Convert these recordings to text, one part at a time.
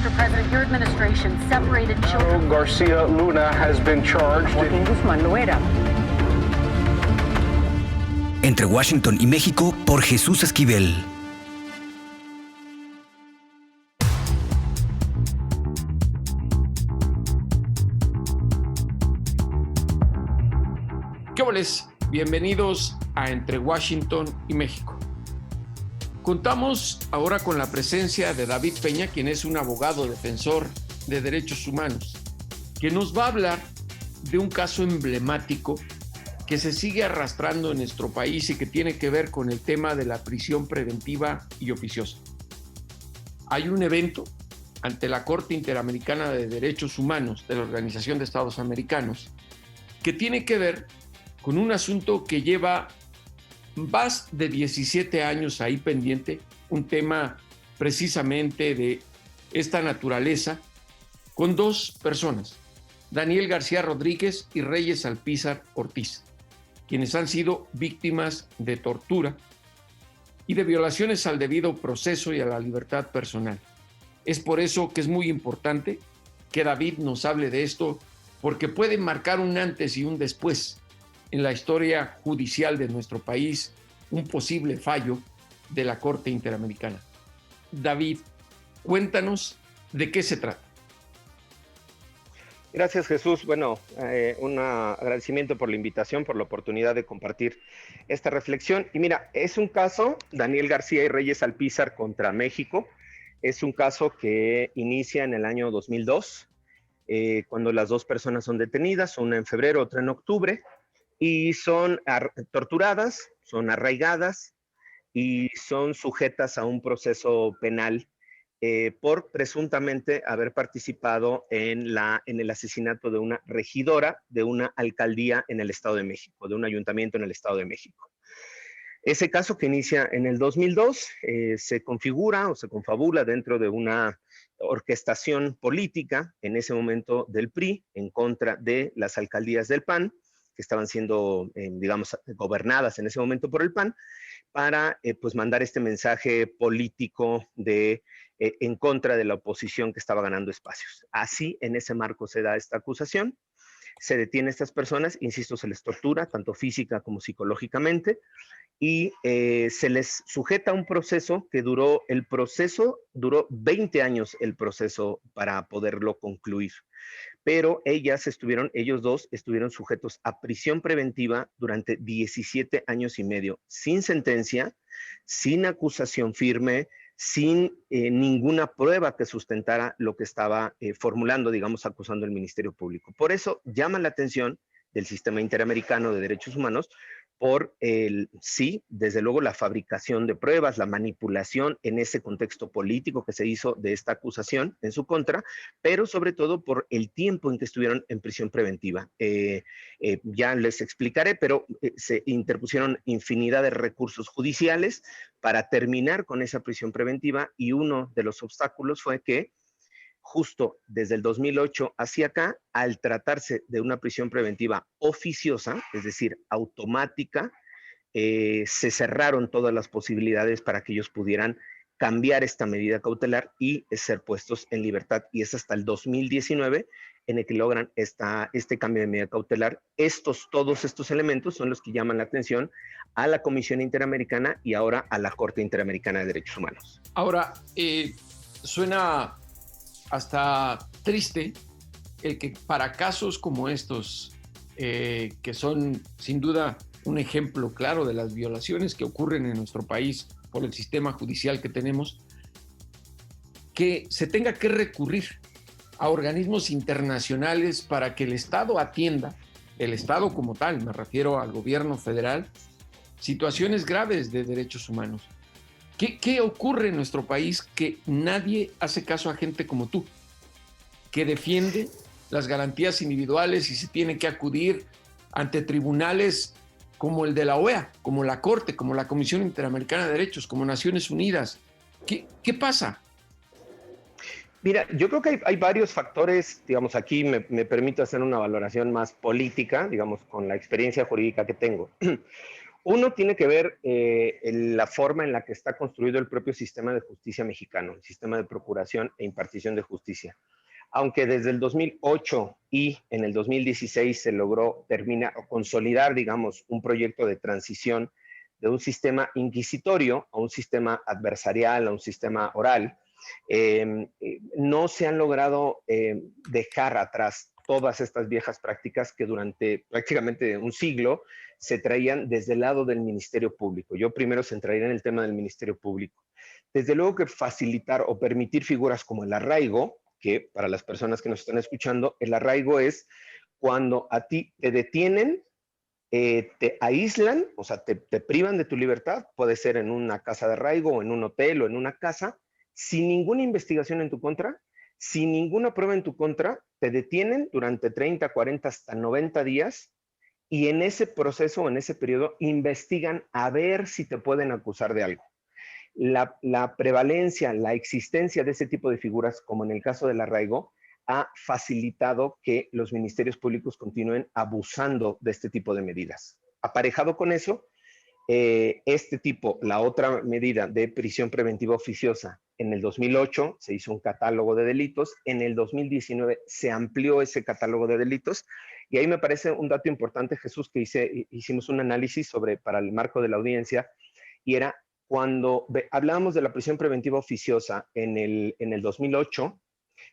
Mr. President, your administration separated children. Garcia Luna has been charged. Joaquín Guzmán Loera. Entre Washington y México por Jesús Esquivel. ¿Qué boles? Bienvenidos a Entre Washington y México. Contamos ahora con la presencia de David Peña, quien es un abogado defensor de derechos humanos, que nos va a hablar de un caso emblemático que se sigue arrastrando en nuestro país y que tiene que ver con el tema de la prisión preventiva y oficiosa. Hay un evento ante la Corte Interamericana de Derechos Humanos de la Organización de Estados Americanos que tiene que ver con un asunto que lleva más de 17 años ahí pendiente, un tema precisamente de esta naturaleza, con dos personas, Daniel García Rodríguez y Reyes Alpizar Ortiz, quienes han sido víctimas de tortura y de violaciones al debido proceso y a la libertad personal. Es por eso que es muy importante que David nos hable de esto, porque puede marcar un antes y un después en la historia judicial de nuestro país, un posible fallo de la Corte Interamericana. David, cuéntanos de qué se trata. Gracias, Jesús. Bueno, un agradecimiento por la invitación, por la oportunidad de compartir esta reflexión. Y mira, es un caso, Daniel García y Reyes Alpizar contra México, es un caso que inicia en el año 2002, cuando las dos personas son detenidas, una en febrero, otra en octubre, y son torturadas, son arraigadas y son sujetas a un proceso penal por presuntamente haber participado en el asesinato de una regidora de una alcaldía en el Estado de México, de un ayuntamiento en el Estado de México. Ese caso, que inicia en el 2002, se configura o se confabula dentro de una orquestación política en ese momento del PRI en contra de las alcaldías del PAN, que estaban siendo, digamos, gobernadas en ese momento por el PAN, para pues mandar este mensaje político en contra de la oposición que estaba ganando espacios. Así, en ese marco se da esta acusación, se detiene a estas personas, insisto, se les tortura, tanto física como psicológicamente, y se les sujeta a un proceso que duró 20 años el proceso para poderlo concluir. Pero ellos dos estuvieron sujetos a prisión preventiva durante 17 años y medio, sin sentencia, sin acusación firme, sin ninguna prueba que sustentara lo que estaba formulando, digamos, acusando el Ministerio Público. Por eso llama la atención del sistema interamericano de derechos humanos por desde luego, la fabricación de pruebas, la manipulación en ese contexto político que se hizo de esta acusación en su contra, pero sobre todo por el tiempo en que estuvieron en prisión preventiva. Ya les explicaré, pero se interpusieron infinidad de recursos judiciales para terminar con esa prisión preventiva, y uno de los obstáculos fue que justo desde el 2008 hacia acá, al tratarse de una prisión preventiva oficiosa, es decir, automática, se cerraron todas las posibilidades para que ellos pudieran cambiar esta medida cautelar y ser puestos en libertad. Y es hasta el 2019 en el que logran este cambio de medida cautelar. Todos estos elementos son los que llaman la atención a la Comisión Interamericana y ahora a la Corte Interamericana de Derechos Humanos. Ahora, suena hasta triste el que para casos como estos, que son sin duda un ejemplo claro de las violaciones que ocurren en nuestro país por el sistema judicial que tenemos, que se tenga que recurrir a organismos internacionales para que el Estado atienda, el Estado como tal, me refiero al gobierno federal, situaciones graves de derechos humanos. ¿Qué ocurre en nuestro país que nadie hace caso a gente como tú, que defiende las garantías individuales y se tiene que acudir ante tribunales como el de la OEA, como la Corte, como la Comisión Interamericana de Derechos, como Naciones Unidas? ¿Qué pasa? Mira, yo creo que hay varios factores, digamos, aquí me permito hacer una valoración más política, digamos, con la experiencia jurídica que tengo. Uno tiene que ver la forma en la que está construido el propio sistema de justicia mexicano, el sistema de procuración e impartición de justicia. Aunque desde el 2008 y en el 2016 se logró terminar o consolidar, digamos, un proyecto de transición de un sistema inquisitorio a un sistema adversarial, a un sistema oral, no se han logrado dejar atrás todas estas viejas prácticas que durante prácticamente un siglo se traían desde el lado del Ministerio Público. Yo primero centraría en el tema del Ministerio Público. Desde luego que facilitar o permitir figuras como el arraigo, que para las personas que nos están escuchando, el arraigo es cuando a ti te detienen, te aíslan, o sea, te privan de tu libertad, puede ser en una casa de arraigo o en un hotel o en una casa, sin ninguna investigación en tu contra, sin ninguna prueba en tu contra, te detienen durante 30, 40, hasta 90 días y en ese proceso, en ese periodo, investigan a ver si te pueden acusar de algo. La prevalencia, la existencia de ese tipo de figuras, como en el caso del arraigo, ha facilitado que los ministerios públicos continúen abusando de este tipo de medidas. Aparejado con eso, la otra medida de prisión preventiva oficiosa, en el 2008 se hizo un catálogo de delitos, en el 2019 se amplió ese catálogo de delitos, y ahí me parece un dato importante, Jesús, que hicimos un análisis para el marco de la audiencia, y era cuando hablábamos de la prisión preventiva oficiosa en el 2008,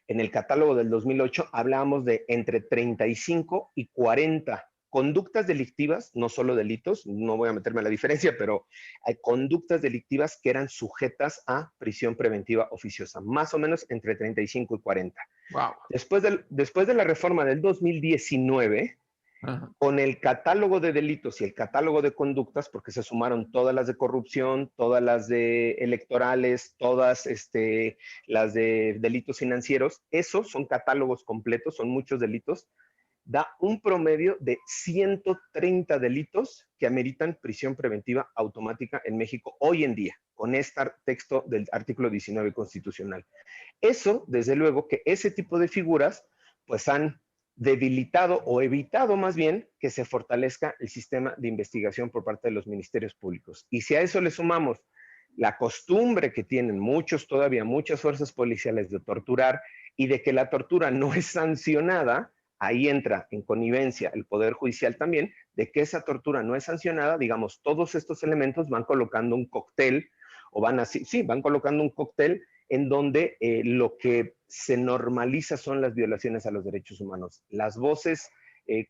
en el catálogo del 2008 hablábamos de entre 35 y 40 conductas delictivas, no solo delitos, no voy a meterme en la diferencia, pero hay conductas delictivas que eran sujetas a prisión preventiva oficiosa, más o menos entre 35 y 40. Wow. Después de la reforma del 2019, Ajá. con el catálogo de delitos y el catálogo de conductas, porque se sumaron todas las de corrupción, todas las de electorales, todas las de delitos financieros, esos son catálogos completos, son muchos delitos, da un promedio de 130 delitos que ameritan prisión preventiva automática en México hoy en día, con este texto del artículo 19 constitucional. Eso, desde luego, que ese tipo de figuras, pues han debilitado o evitado más bien que se fortalezca el sistema de investigación por parte de los ministerios públicos. Y si a eso le sumamos la costumbre que tienen muchas fuerzas policiales de torturar y de que la tortura no es sancionada, ahí entra en connivencia el Poder Judicial también, de que esa tortura no es sancionada, digamos, todos estos elementos van colocando un cóctel, van colocando un cóctel en donde lo que se normaliza son las violaciones a los derechos humanos. Las voces,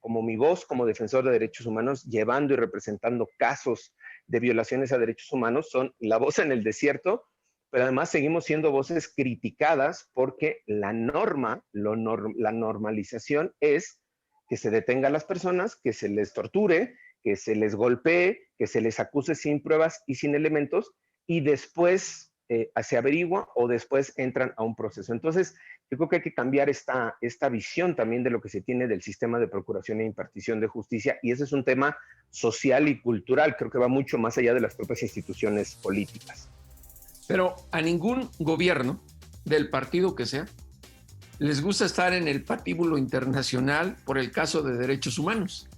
como mi voz como defensor de derechos humanos, llevando y representando casos de violaciones a derechos humanos, son la voz en el desierto, pero además seguimos siendo voces criticadas porque la normalización es que se detenga a las personas, que se les torture, que se les golpee, que se les acuse sin pruebas y sin elementos, y después se averigua o después entran a un proceso. Entonces, yo creo que hay que cambiar esta visión también de lo que se tiene del sistema de procuración e impartición de justicia, y ese es un tema social y cultural, creo que va mucho más allá de las propias instituciones políticas. Pero a ningún gobierno, del partido que sea, les gusta estar en el patíbulo internacional por el caso de derechos humanos.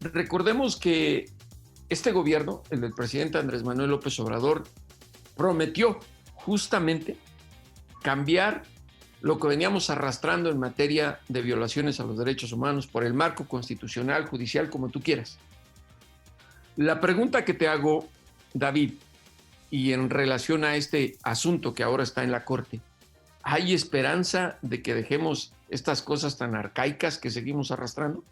Recordemos que este gobierno, el del presidente Andrés Manuel López Obrador, prometió justamente cambiar lo que veníamos arrastrando en materia de violaciones a los derechos humanos por el marco constitucional, judicial, como tú quieras. La pregunta que te hago, David, y en relación a este asunto que ahora está en la Corte, ¿hay esperanza de que dejemos estas cosas tan arcaicas que seguimos arrastrando?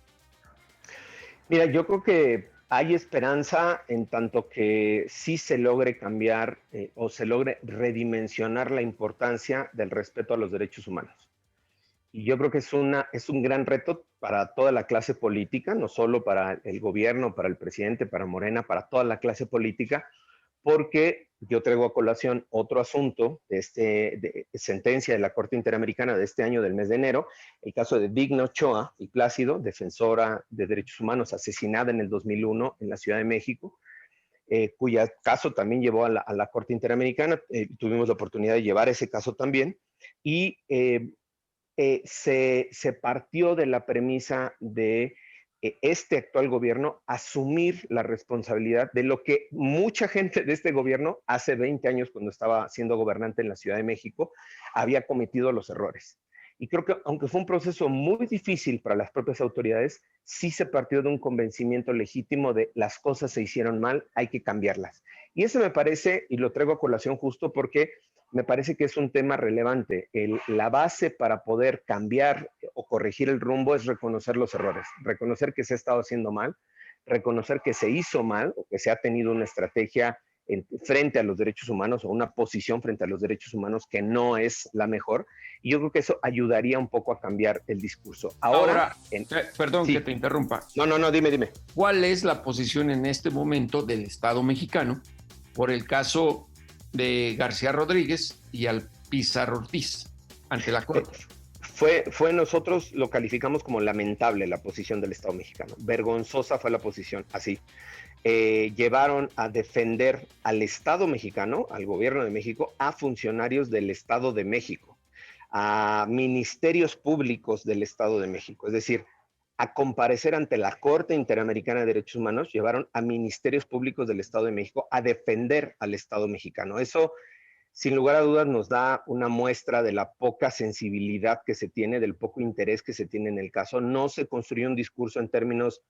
Mira, yo creo que hay esperanza en tanto que sí se logre cambiar o se logre redimensionar la importancia del respeto a los derechos humanos. Y yo creo que es un gran reto para toda la clase política, no solo para el gobierno, para el presidente, para Morena, para toda la clase política, porque yo traigo a colación otro asunto de sentencia de la Corte Interamericana de este año, del mes de enero, el caso de Digna Ochoa y Plácido, defensora de derechos humanos, asesinada en el 2001 en la Ciudad de México, cuya caso también llevó a la Corte Interamericana. Tuvimos la oportunidad de llevar ese caso también, y se partió de la premisa de este actual gobierno asumir la responsabilidad de lo que mucha gente de este gobierno hace 20 años, cuando estaba siendo gobernante en la Ciudad de México, había cometido los errores. Y creo que aunque fue un proceso muy difícil para las propias autoridades, sí se partió de un convencimiento legítimo de las cosas se hicieron mal, hay que cambiarlas. Y eso me parece, y lo traigo a colación justo porque me parece que es un tema relevante. La base para poder cambiar o corregir el rumbo es reconocer los errores, reconocer que se ha estado haciendo mal, reconocer que se hizo mal o que se ha tenido una estrategia frente a los derechos humanos o una posición frente a los derechos humanos que no es la mejor. Y yo creo que eso ayudaría un poco a cambiar el discurso. Ahora perdón, sí, que te interrumpa. No, dime. ¿Cuál es la posición en este momento del Estado mexicano por el caso de García Rodríguez y Alpizar Ortiz ante la Corte? Nosotros lo calificamos como lamentable la posición del Estado mexicano. Vergonzosa fue la posición, así. Llevaron a defender al Estado mexicano, al gobierno de México, a funcionarios del Estado de México, a ministerios públicos del Estado de México. Es decir, a comparecer ante la Corte Interamericana de Derechos Humanos, llevaron a ministerios públicos del Estado de México a defender al Estado mexicano. Eso, sin lugar a dudas, nos da una muestra de la poca sensibilidad que se tiene, del poco interés que se tiene en el caso. No se construyó un discurso en términos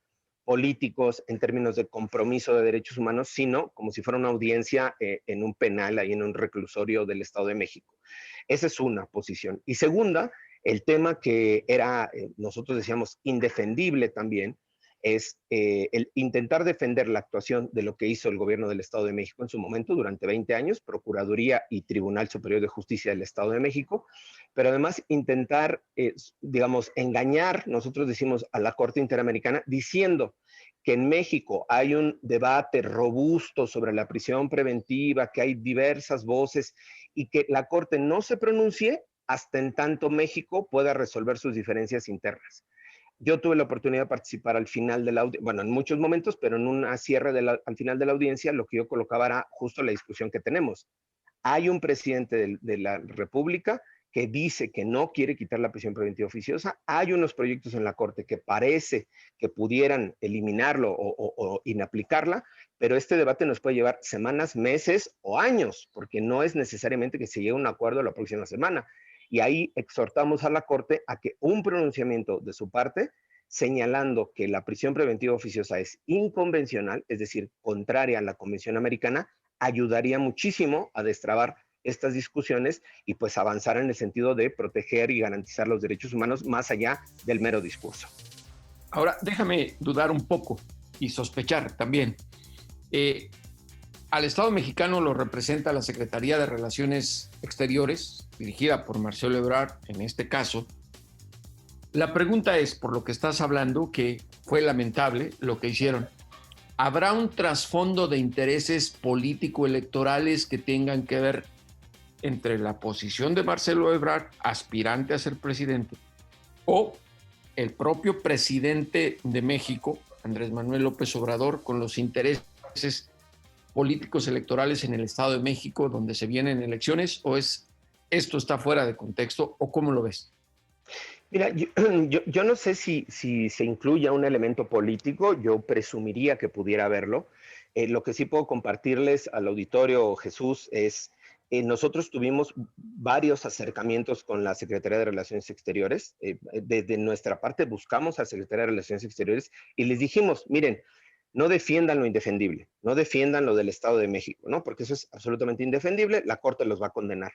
políticos, en términos de compromiso de derechos humanos, sino como si fuera una audiencia en un penal, ahí en un reclusorio del Estado de México. Esa es una posición. Y segunda, el tema que era, nosotros decíamos, indefendible también, es el intentar defender la actuación de lo que hizo el gobierno del Estado de México en su momento, durante 20 años, Procuraduría y Tribunal Superior de Justicia del Estado de México, pero además intentar, digamos, engañar, nosotros decimos, a la Corte Interamericana, diciendo que en México hay un debate robusto sobre la prisión preventiva, que hay diversas voces y que la Corte no se pronuncie hasta en tanto México pueda resolver sus diferencias internas. Yo tuve la oportunidad de participar al final de la audiencia, bueno, en muchos momentos, pero en una cierre al final de la audiencia, lo que yo colocaba era justo la discusión que tenemos. Hay un presidente de la República que dice que no quiere quitar la prisión preventiva oficiosa. Hay unos proyectos en la Corte que parece que pudieran eliminarlo o inaplicarla, pero este debate nos puede llevar semanas, meses o años, porque no es necesariamente que se llegue a un acuerdo la próxima semana. Y ahí exhortamos a la Corte a que un pronunciamiento de su parte, señalando que la prisión preventiva oficiosa es inconvencional, es decir, contraria a la Convención Americana, ayudaría muchísimo a destrabar estas discusiones y pues avanzar en el sentido de proteger y garantizar los derechos humanos más allá del mero discurso. Ahora, déjame dudar un poco y sospechar también. Al Estado mexicano lo representa la Secretaría de Relaciones Exteriores, dirigida por Marcelo Ebrard en este caso. La pregunta es, por lo que estás hablando, que fue lamentable lo que hicieron, ¿habrá un trasfondo de intereses político-electorales que tengan que ver entre la posición de Marcelo Ebrard, aspirante a ser presidente, o el propio presidente de México, Andrés Manuel López Obrador, con los intereses políticos electorales en el Estado de México, donde se vienen elecciones, o esto está fuera de contexto, o cómo lo ves? Mira, yo no sé si se incluya un elemento político, yo presumiría que pudiera haberlo. Lo que sí puedo compartirles al auditorio, Jesús, es nosotros tuvimos varios acercamientos con la Secretaría de Relaciones Exteriores. Desde nuestra parte buscamos a la Secretaría de Relaciones Exteriores y les dijimos, miren, no defiendan lo indefendible, no defiendan lo del Estado de México, ¿no? Porque eso es absolutamente indefendible, la Corte los va a condenar.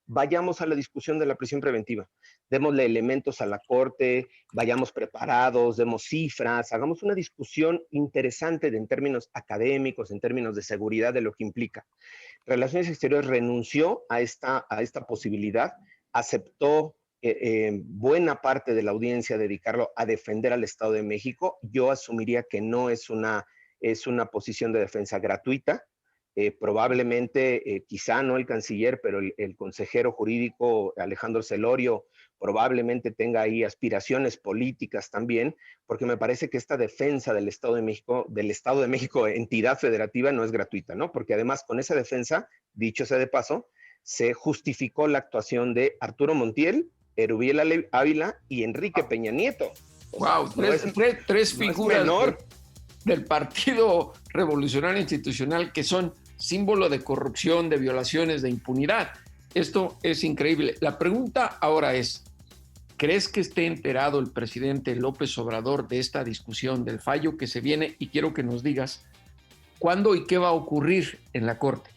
Vayamos a la discusión de la prisión preventiva, démosle elementos a la Corte, vayamos preparados, demos cifras, hagamos una discusión interesante en términos académicos, en términos de seguridad de lo que implica. Relaciones Exteriores renunció a esta posibilidad, aceptó buena parte de la audiencia dedicarlo a defender al Estado de México. Yo asumiría que no es una posición de defensa gratuita. Probablemente, quizá no el canciller, pero el consejero jurídico Alejandro Celorio probablemente tenga ahí aspiraciones políticas también, porque me parece que esta defensa del Estado de México, entidad federativa, no es gratuita, ¿no? Porque además con esa defensa, dicho sea de paso, se justificó la actuación de Arturo Montiel, Erubiel Ávila y Enrique Peña Nieto. Wow, tres figuras del Partido Revolucionario Institucional que son símbolo de corrupción, de violaciones, de impunidad. Esto es increíble. La pregunta ahora es, ¿crees que esté enterado el presidente López Obrador de esta discusión, del fallo que se viene? Y quiero que nos digas cuándo y qué va a ocurrir en la Corte.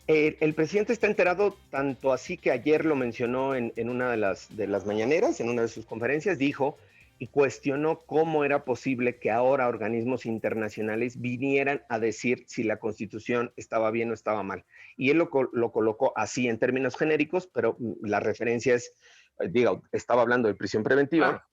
El presidente está enterado, tanto así que ayer lo mencionó en una de las mañaneras, en una de sus conferencias, dijo y cuestionó cómo era posible que ahora organismos internacionales vinieran a decir si la Constitución estaba bien o estaba mal. Y él lo colocó así en términos genéricos, pero la referencia es, estaba hablando de prisión preventiva. Claro.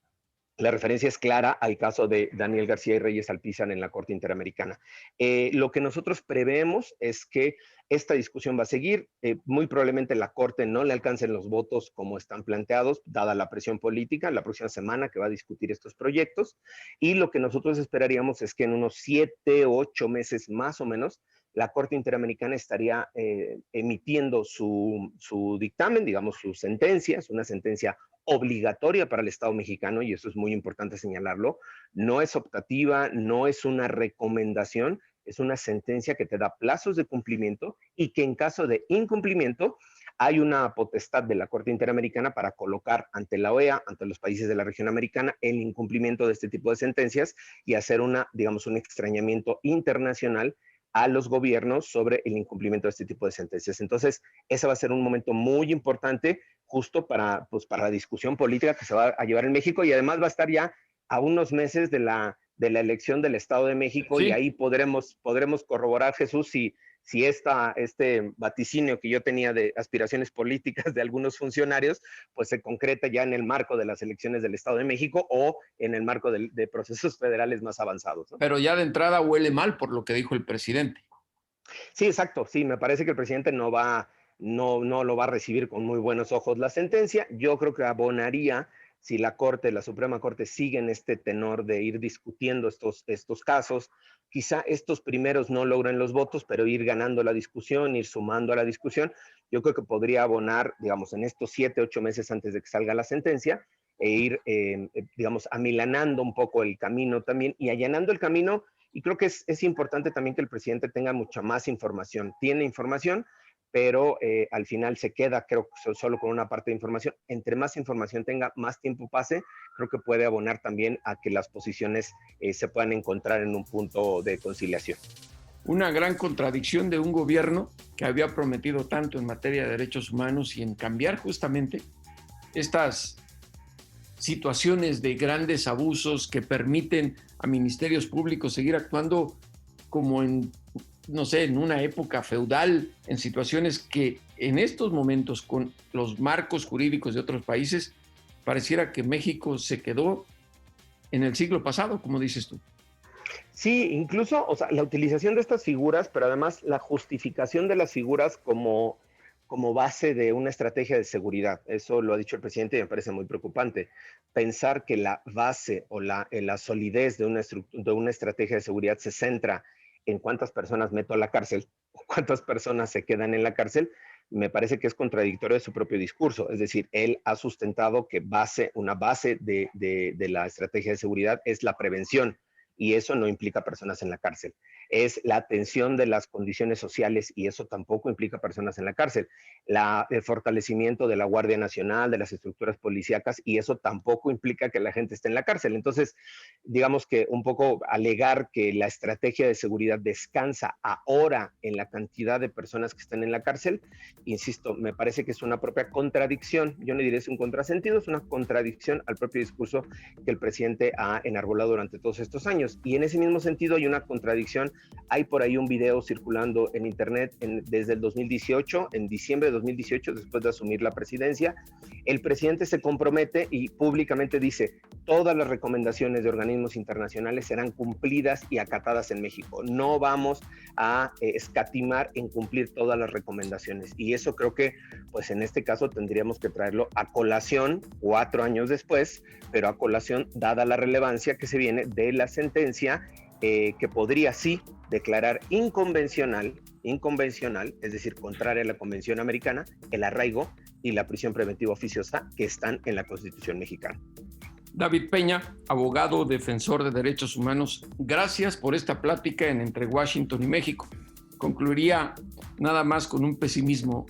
La referencia es clara al caso de Daniel García y Reyes Alpizar en la Corte Interamericana. Lo que nosotros prevemos es que esta discusión va a seguir. Muy probablemente la Corte no le alcancen los votos como están planteados, dada la presión política, la próxima semana que va a discutir estos proyectos. Y lo que nosotros esperaríamos es que en unos 7 o 8 meses más o menos, la Corte Interamericana estaría emitiendo su dictamen, digamos, su sentencia, es una sentencia obligatoria para el Estado mexicano, y eso es muy importante señalarlo. No es optativa, no es una recomendación, es una sentencia que te da plazos de cumplimiento y que en caso de incumplimiento hay una potestad de la Corte Interamericana para colocar ante la OEA, ante los países de la región americana, el incumplimiento de este tipo de sentencias y hacer un extrañamiento internacional a los gobiernos sobre el incumplimiento de este tipo de sentencias. Entonces, ese va a ser un momento muy importante justo para la discusión política que se va a llevar en México, y además va a estar ya a unos meses de la elección del Estado de México, sí. Y ahí podremos corroborar, Jesús, si este vaticinio que yo tenía de aspiraciones políticas de algunos funcionarios, pues se concreta ya en el marco de las elecciones del Estado de México o en el marco de procesos federales más avanzados, ¿no? Pero ya de entrada huele mal por lo que dijo el presidente. Sí, exacto. Sí, me parece que el presidente no lo va a recibir con muy buenos ojos la sentencia. Yo creo que abonaría si la Suprema Corte sigue en este tenor de ir discutiendo estos casos. Quizá estos primeros no logren los votos, pero ir ganando la discusión, ir sumando a la discusión. Yo creo que podría abonar, digamos, en estos 7, 8 meses antes de que salga la sentencia, e ir, amilanando un poco el camino también y allanando el camino. Y creo que es importante también que el presidente tenga mucha más información. Tiene información, pero al final se queda, creo, solo con una parte de información. Entre más información tenga, más tiempo pase, creo que puede abonar también a que las posiciones se puedan encontrar en un punto de conciliación. Una gran contradicción de un gobierno que había prometido tanto en materia de derechos humanos y en cambiar justamente estas situaciones de grandes abusos que permiten a ministerios públicos seguir actuando como en una época feudal, en situaciones que en estos momentos, con los marcos jurídicos de otros países, pareciera que México se quedó en el siglo pasado, como dices tú. Sí, incluso, la utilización de estas figuras, pero además la justificación de las figuras como base de una estrategia de seguridad. Eso lo ha dicho el presidente y me parece muy preocupante. Pensar que la base o la solidez de una estrategia de seguridad se centra en cuántas personas meto a la cárcel o cuántas personas se quedan en la cárcel, me parece que es contradictorio de su propio discurso. Es decir, él ha sustentado que una base de la estrategia de seguridad es la prevención, y eso no implica personas en la cárcel. Es la atención de las condiciones sociales, y eso tampoco implica personas en la cárcel. El fortalecimiento de la Guardia Nacional, de las estructuras policíacas, y eso tampoco implica que la gente esté en la cárcel. Entonces, digamos que un poco alegar que la estrategia de seguridad descansa ahora en la cantidad de personas que están en la cárcel, insisto, me parece que es una propia contradicción. Yo no diré es un contrasentido, es una contradicción al propio discurso que el presidente ha enarbolado durante todos estos años. Y en ese mismo sentido hay una contradicción. Hay por ahí un video circulando en internet desde el 2018, en diciembre de 2018, después de asumir la presidencia. El presidente se compromete y públicamente dice: todas las recomendaciones de organismos internacionales serán cumplidas y acatadas en México. No vamos a escatimar en cumplir todas las recomendaciones. Y eso creo que, pues en este caso, tendríamos que traerlo a colación 4 años después, pero a colación dada la relevancia que se viene de la sentencia, que podría sí declarar inconvencional, es decir, contraria a la Convención Americana, el arraigo y la prisión preventiva oficiosa que están en la Constitución mexicana. David Peña, abogado defensor de derechos humanos, gracias por esta plática en Entre Washington y México. Concluiría nada más con un pesimismo.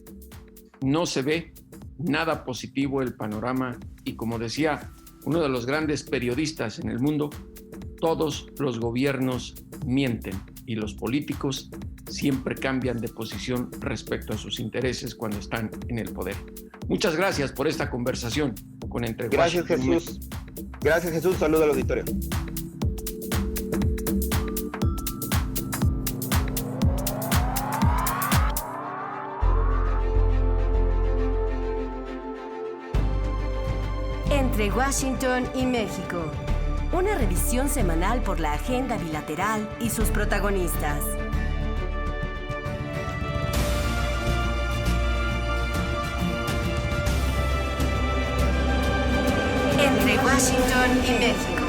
No se ve nada positivo el panorama y, como decía uno de los grandes periodistas en el mundo, todos los gobiernos mienten y los políticos siempre cambian de posición respecto a sus intereses cuando están en el poder. Muchas gracias por esta conversación con Entre Gracias, Washington. Jesús. Gracias, Jesús. Saludo al auditorio. Entre Washington y México. Una revisión semanal por la agenda bilateral y sus protagonistas. Entre Washington y México.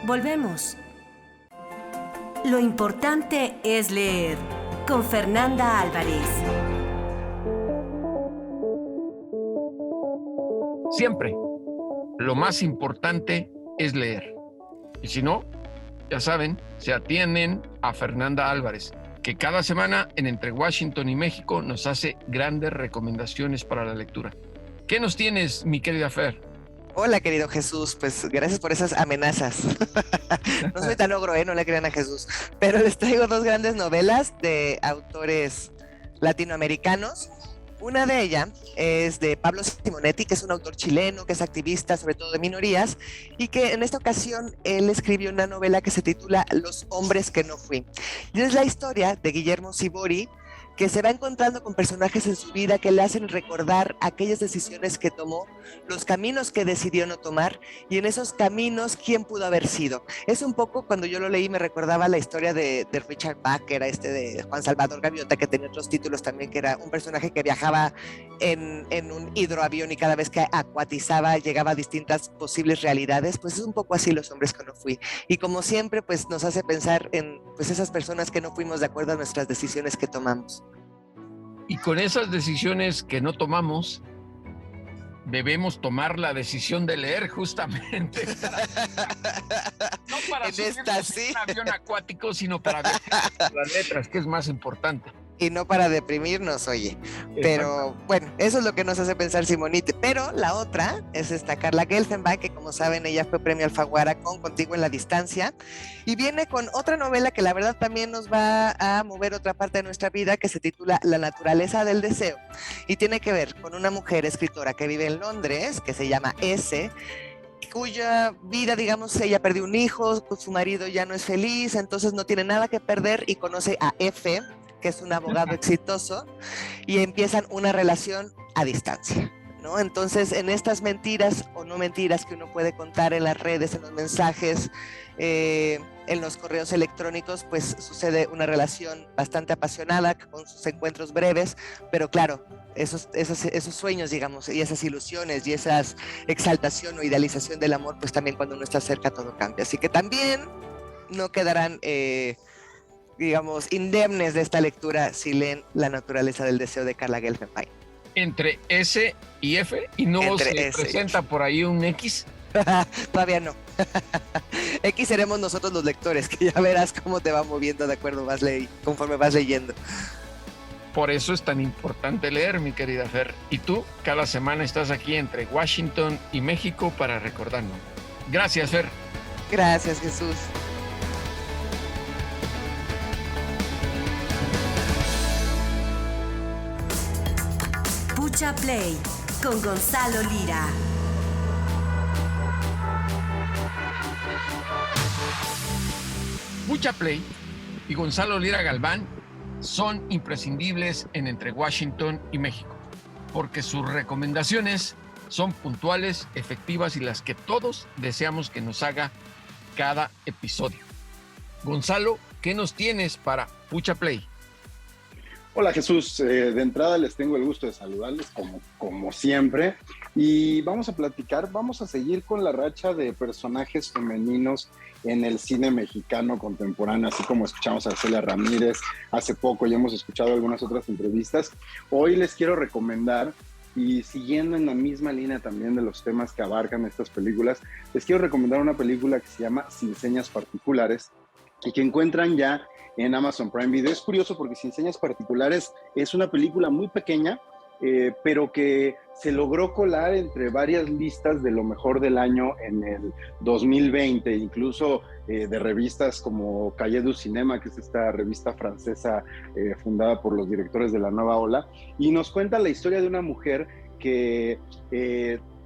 Volvemos. Lo importante es leer. Con Fernanda Álvarez. Siempre, lo más importante es leer. Y si no, ya saben, se atienden a Fernanda Álvarez, que cada semana en Entre Washington y México nos hace grandes recomendaciones para la lectura. ¿Qué nos tienes, mi querida Fer? Hola, querido Jesús, pues gracias por esas amenazas. No soy tan ogro, no le crean a Jesús, pero les traigo 2 grandes novelas de autores latinoamericanos. Una de ellas es de Pablo Simonetti, que es un autor chileno, que es activista sobre todo de minorías, y que en esta ocasión él escribió una novela que se titula Los hombres que no fui. Y es la historia de Guillermo Sibori, que se va encontrando con personajes en su vida que le hacen recordar aquellas decisiones que tomó, los caminos que decidió no tomar, y en esos caminos, ¿quién pudo haber sido? Es un poco, cuando yo lo leí, me recordaba la historia de Richard Bach, que era de Juan Salvador Gaviota, que tenía otros títulos también, que era un personaje que viajaba en un hidroavión y cada vez que acuatizaba llegaba a distintas posibles realidades. Pues es un poco así Los hombres que no fui. Y como siempre, pues nos hace pensar en pues esas personas que no fuimos de acuerdo a nuestras decisiones que tomamos. Y con esas decisiones que no tomamos, debemos tomar la decisión de leer justamente. No para subirnos en un avión acuático, sino para ver las letras, que es más importante. Y no para deprimirnos, oye. Pero bueno, eso es lo que nos hace pensar Simonite. Pero la otra es esta Carla Gelfenbein, que como saben ella fue premio Alfaguara con Contigo en la Distancia, y viene con otra novela que la verdad también nos va a mover otra parte de nuestra vida, que se titula La naturaleza del deseo, y tiene que ver con una mujer escritora que vive en Londres, que se llama S, cuya vida, digamos, ella perdió un hijo, su marido ya no es feliz, entonces no tiene nada que perder y conoce a F, que es un abogado exitoso, y empiezan una relación a distancia, ¿no? Entonces, en estas mentiras o no mentiras que uno puede contar en las redes, en los mensajes, en los correos electrónicos, pues sucede una relación bastante apasionada, con sus encuentros breves, pero claro, esos sueños, digamos, y esas ilusiones y esa exaltación o idealización del amor, pues también cuando uno está cerca todo cambia. Así que también no quedarán digamos, indemnes de esta lectura si leen La naturaleza del deseo de Carla Gelfenbein. Entre S y F, y no Entre se S presenta por ahí un X. Todavía no. X seremos nosotros los lectores, que ya verás cómo te va moviendo de acuerdo conforme vas leyendo. Por eso es tan importante leer, mi querida Fer. Y tú, cada semana estás aquí entre Washington y México para recordarnos. Gracias, Fer. Gracias, Jesús. Pucha Play con Gonzalo Lira. Pucha Play y Gonzalo Lira Galván son imprescindibles en Entre Washington y México, porque sus recomendaciones son puntuales, efectivas y las que todos deseamos que nos haga cada episodio. Gonzalo, ¿qué nos tienes para Pucha Play? Hola Jesús, de entrada les tengo el gusto de saludarles como siempre, y vamos a seguir con la racha de personajes femeninos en el cine mexicano contemporáneo, así como escuchamos a Celia Ramírez hace poco y hemos escuchado algunas otras entrevistas. Hoy les quiero recomendar Y siguiendo en la misma línea también de los temas que abarcan estas películas, les quiero recomendar una película que se llama Sin Señas Particulares y que encuentran ya en Amazon Prime Video. Es curioso porque Sin Señas Particulares es una película muy pequeña, pero que se logró colar entre varias listas de lo mejor del año en el 2020, incluso de revistas como Cahiers du Cinema, que es esta revista francesa fundada por los directores de la Nueva Ola, y nos cuenta la historia de una mujer que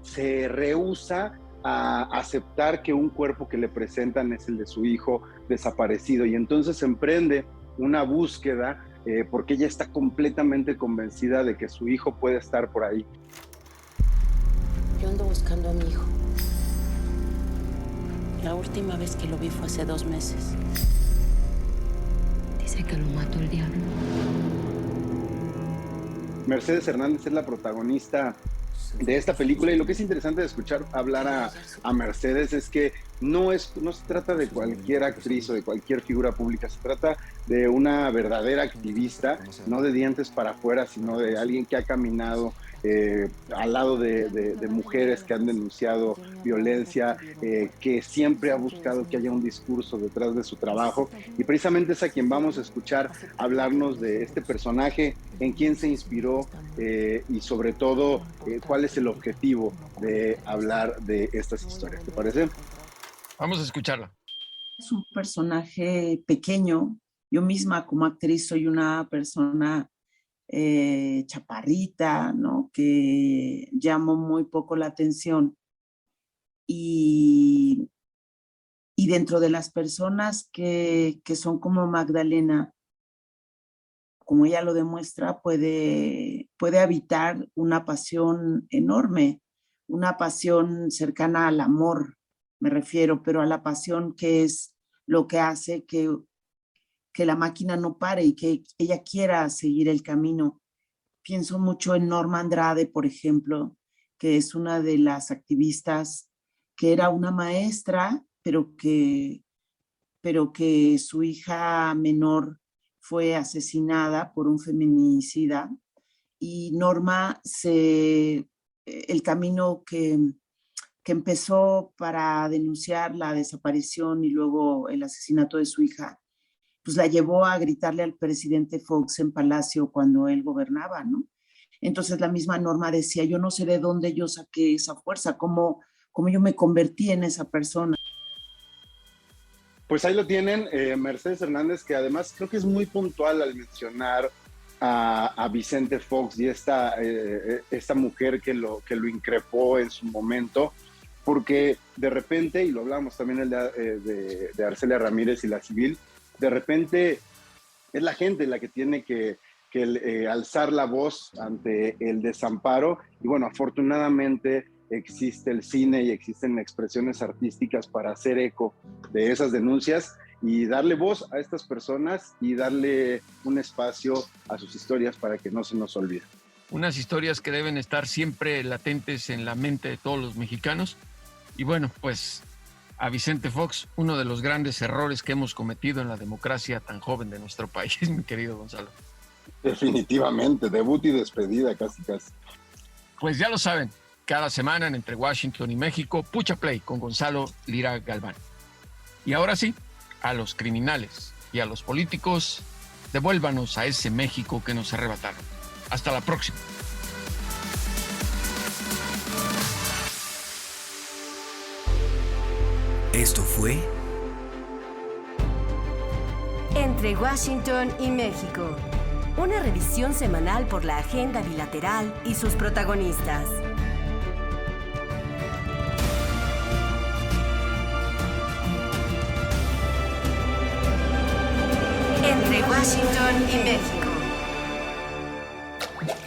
se rehúsa a aceptar que un cuerpo que le presentan es el de su hijo desaparecido, y entonces emprende una búsqueda porque ella está completamente convencida de que su hijo puede estar por ahí. Yo ando buscando a mi hijo. La última vez que lo vi fue hace 2 meses. Dice que lo mató el diablo. Mercedes Hernández es la protagonista de esta película, y lo que es interesante de escuchar hablar a Mercedes es que no se trata de cualquier actriz o de cualquier figura pública, se trata de una verdadera activista, no de dientes para afuera, sino de alguien que ha caminado al lado de mujeres que han denunciado violencia, que siempre ha buscado que haya un discurso detrás de su trabajo, y precisamente es a quien vamos a escuchar hablarnos de este personaje, en quién se inspiró y sobre todo cuál es el objetivo de hablar de estas historias. ¿Te parece? Vamos a escucharla. Es un personaje pequeño. Yo misma como actriz soy una persona chaparrita, ¿no? Que llamo muy poco la atención. Y dentro de las personas que son como Magdalena, como ella lo demuestra, puede habitar una pasión enorme, una pasión cercana al amor, me refiero, pero a la pasión que es lo que hace que la máquina no pare y que ella quiera seguir el camino. Pienso mucho en Norma Andrade, por ejemplo, que es una de las activistas que era una maestra, pero que su hija menor fue asesinada por un feminicida, y Norma el camino que empezó para denunciar la desaparición y luego el asesinato de su hija, pues la llevó a gritarle al presidente Fox en Palacio cuando él gobernaba, ¿no? Entonces la misma Norma decía, yo no sé de dónde yo saqué esa fuerza, cómo yo me convertí en esa persona. Pues ahí lo tienen, Mercedes Hernández, que además creo que es muy puntual al mencionar a Vicente Fox y esta mujer que lo increpó en su momento, porque de repente, y lo hablábamos también de Arcelia Ramírez y la civil, de repente es la gente la que tiene que alzar la voz ante el desamparo, y bueno, afortunadamente existe el cine y existen expresiones artísticas para hacer eco de esas denuncias y darle voz a estas personas y darle un espacio a sus historias para que no se nos olviden. Unas historias que deben estar siempre latentes en la mente de todos los mexicanos. Y bueno, pues a Vicente Fox, uno de los grandes errores que hemos cometido en la democracia tan joven de nuestro país, mi querido Gonzalo. Definitivamente, debut y despedida casi. Pues ya lo saben, cada semana en Entre Washington y México, Pucha Play con Gonzalo Lira Galván. Y ahora sí, a los criminales y a los políticos, devuélvanos a ese México que nos arrebataron. Hasta la próxima. Esto fue Entre Washington y México, una revisión semanal por la agenda bilateral y sus protagonistas. Entre Washington y México.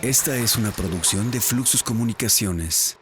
Esta es una producción de Fluxus Comunicaciones.